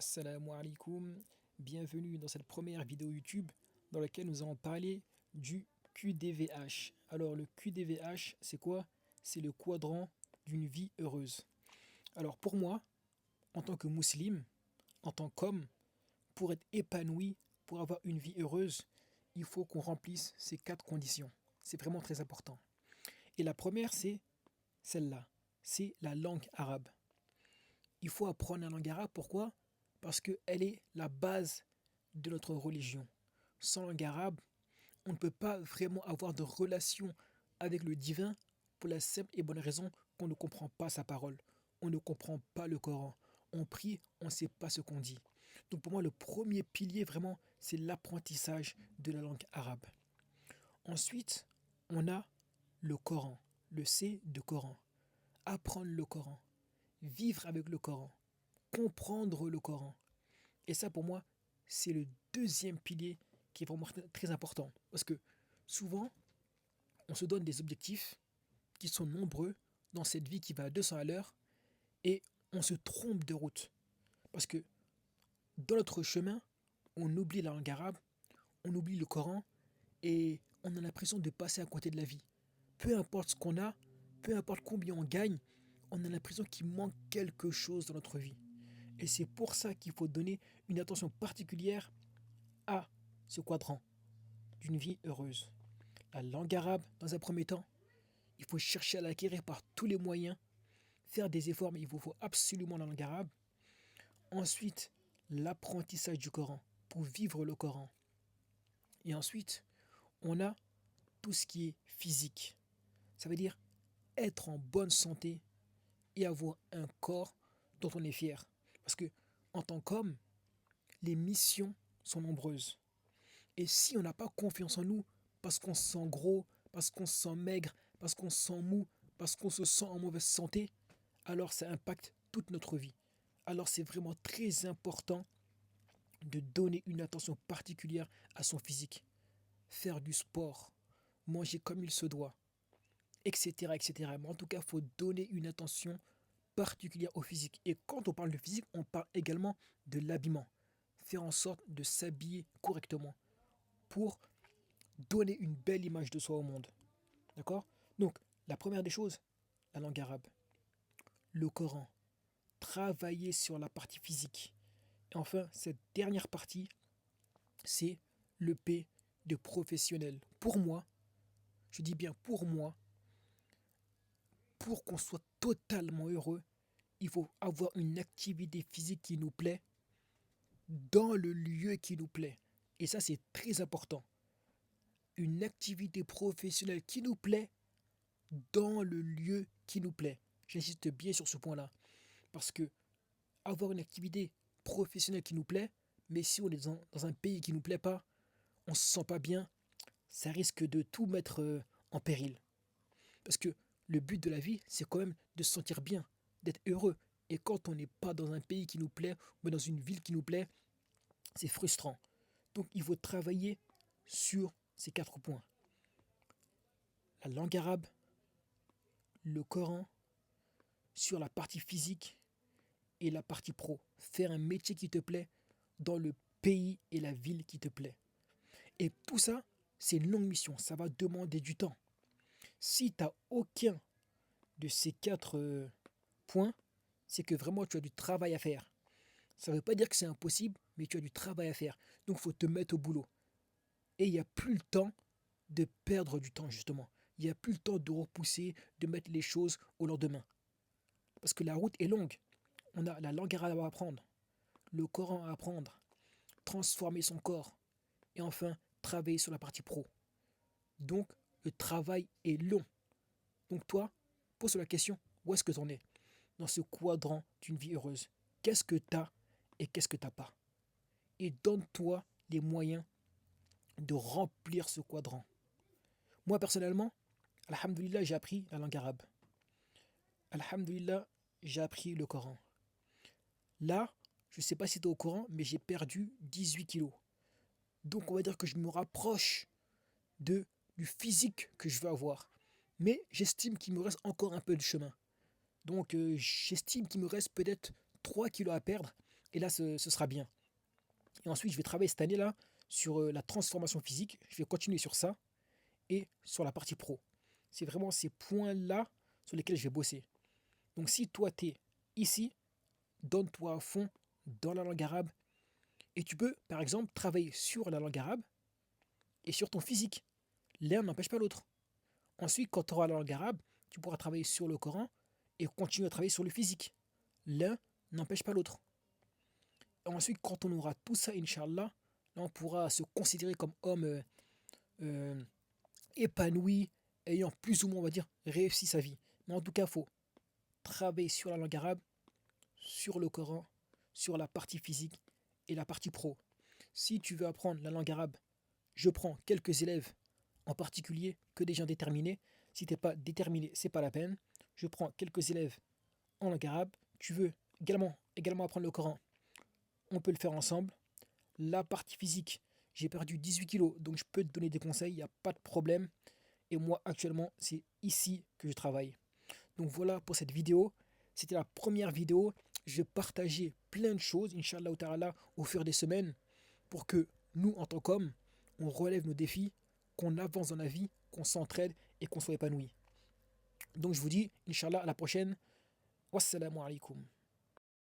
Assalamu alaikum, bienvenue dans cette première vidéo YouTube dans laquelle nous allons parler du QDVH. Alors le QDVH, c'est quoi? C'est le quadrant d'une vie heureuse. Alors pour moi, en tant que musulman, en tant qu'homme, pour être épanoui, pour avoir une vie heureuse, il faut qu'on remplisse ces quatre conditions. C'est vraiment très important. Et la première, c'est celle-là, c'est la langue arabe. Il faut apprendre la langue arabe, pourquoi? Parce qu'elle est la base de notre religion. Sans langue arabe, on ne peut pas vraiment avoir de relation avec le divin pour la simple et bonne raison qu'on ne comprend pas sa parole. On ne comprend pas le Coran. On prie, on ne sait pas ce qu'on dit. Donc pour moi, le premier pilier vraiment, c'est l'apprentissage de la langue arabe. Ensuite, on a le Coran, le C de Coran. Apprendre le Coran, vivre avec le Coran, comprendre le Coran. Et ça, pour moi, c'est le deuxième pilier qui est vraiment très important. Parce que souvent, on se donne des objectifs qui sont nombreux dans cette vie qui va à 200 à l'heure et on se trompe de route. Parce que dans notre chemin, on oublie la langue arabe, on oublie le Coran et on a l'impression de passer à côté de la vie. Peu importe ce qu'on a, peu importe combien on gagne, on a l'impression qu'il manque quelque chose dans notre vie. Et c'est pour ça qu'il faut donner une attention particulière à ce quadrant d'une vie heureuse. La langue arabe, dans un premier temps, il faut chercher à l'acquérir par tous les moyens, faire des efforts, mais il vous faut absolument la langue arabe. Ensuite, l'apprentissage du Coran, pour vivre le Coran. Et ensuite, on a tout ce qui est physique. Ça veut dire être en bonne santé et avoir un corps dont on est fier. Parce que, en tant qu'homme, les missions sont nombreuses. Et si on n'a pas confiance en nous, parce qu'on se sent gros, parce qu'on se sent maigre, parce qu'on se sent mou, parce qu'on se sent en mauvaise santé, alors ça impacte toute notre vie. Alors c'est vraiment très important de donner une attention particulière à son physique. Faire du sport, manger comme il se doit, etc. etc. Mais en tout cas, il faut donner une attention particulière au physique. Et quand on parle de physique, on parle également de l'habillement. Faire en sorte de s'habiller correctement pour donner une belle image de soi au monde. D'accord? Donc, la première des choses, la langue arabe, le Coran, travailler sur la partie physique. Et enfin, cette dernière partie, c'est le P de professionnel. Pour moi, je dis bien pour moi, pour qu'on soit totalement heureux, il faut avoir une activité physique qui nous plaît, dans le lieu qui nous plaît. Et ça, c'est très important. Une activité professionnelle qui nous plaît, dans le lieu qui nous plaît. J'insiste bien sur ce point-là. Parce que avoir une activité professionnelle qui nous plaît, mais si on est dans un pays qui ne nous plaît pas, on ne se sent pas bien, ça risque de tout mettre en péril. Parce que le but de la vie, c'est quand même de se sentir bien, d'être heureux. Et quand on n'est pas dans un pays qui nous plaît, ou dans une ville qui nous plaît, c'est frustrant. Donc il faut travailler sur ces quatre points. La langue arabe, le Coran, sur la partie physique et la partie pro. Faire un métier qui te plaît dans le pays et la ville qui te plaît. Et tout ça, c'est une longue mission. Ça va demander du temps. Si tu n'as aucun de ces quatre points, c'est que vraiment tu as du travail à faire. Ça ne veut pas dire que c'est impossible, mais tu as du travail à faire. Donc il faut te mettre au boulot. Et il n'y a plus le temps de perdre du temps, justement. Il n'y a plus le temps de repousser, de mettre les choses au lendemain. Parce que la route est longue. On a la langue arabe à apprendre, le Coran à apprendre, transformer son corps et enfin travailler sur la partie pro. Donc le travail est long. Donc toi, pose la question, où est-ce que tu en es dans ce quadrant d'une vie heureuse? Qu'est-ce que tu as et qu'est-ce que tu n'as pas? Et donne-toi les moyens de remplir ce quadrant. Moi personnellement, alhamdoulilah, j'ai appris la langue arabe. Alhamdoulilah, j'ai appris le Coran. Là, je ne sais pas si tu es au courant, mais j'ai perdu 18 kilos. Donc on va dire que je me rapproche de, du physique que je veux avoir. Mais j'estime qu'il me reste encore un peu de chemin. Donc j'estime qu'il me reste peut-être 3 kilos à perdre Et là, ce sera bien. Et ensuite, je vais travailler cette année-là sur la transformation physique. Je vais continuer sur ça et sur la partie pro. C'est vraiment ces points-là sur lesquels je vais bosser. Donc si toi, tu es ici, donne-toi à fond dans la langue arabe. Et tu peux, par exemple, travailler sur la langue arabe et sur ton physique. L'un n'empêche pas l'autre. Ensuite, quand tu auras la langue arabe, tu pourras travailler sur le Coran et continuer à travailler sur le physique. L'un n'empêche pas l'autre. Ensuite, quand on aura tout ça, Inch'Allah, là, on pourra se considérer comme homme euh, épanoui, ayant plus ou moins, on va dire, réussi sa vie. Mais en tout cas, il faut travailler sur la langue arabe, sur le Coran, sur la partie physique et la partie pro. Si tu veux apprendre la langue arabe, je prends quelques élèves en particulier, que des gens déterminés. Si tu n'es pas déterminé, c'est pas la peine. Je prends quelques élèves en langue arabe. Tu veux également apprendre le Coran, on peut le faire ensemble. La partie physique, j'ai perdu 18 kilos, donc je peux te donner des conseils, il n'y a pas de problème. Et moi, actuellement, c'est ici que je travaille. Donc voilà pour cette vidéo. C'était la première vidéo. Je vais partager plein de choses, Inch'Allah ta'ala, au fur des semaines, pour que nous, en tant qu'hommes, on relève nos défis, qu'on avance dans la vie, qu'on s'entraide et qu'on soit épanoui. Donc je vous dis, Inch'Allah, à la prochaine. Wassalamu alaikum.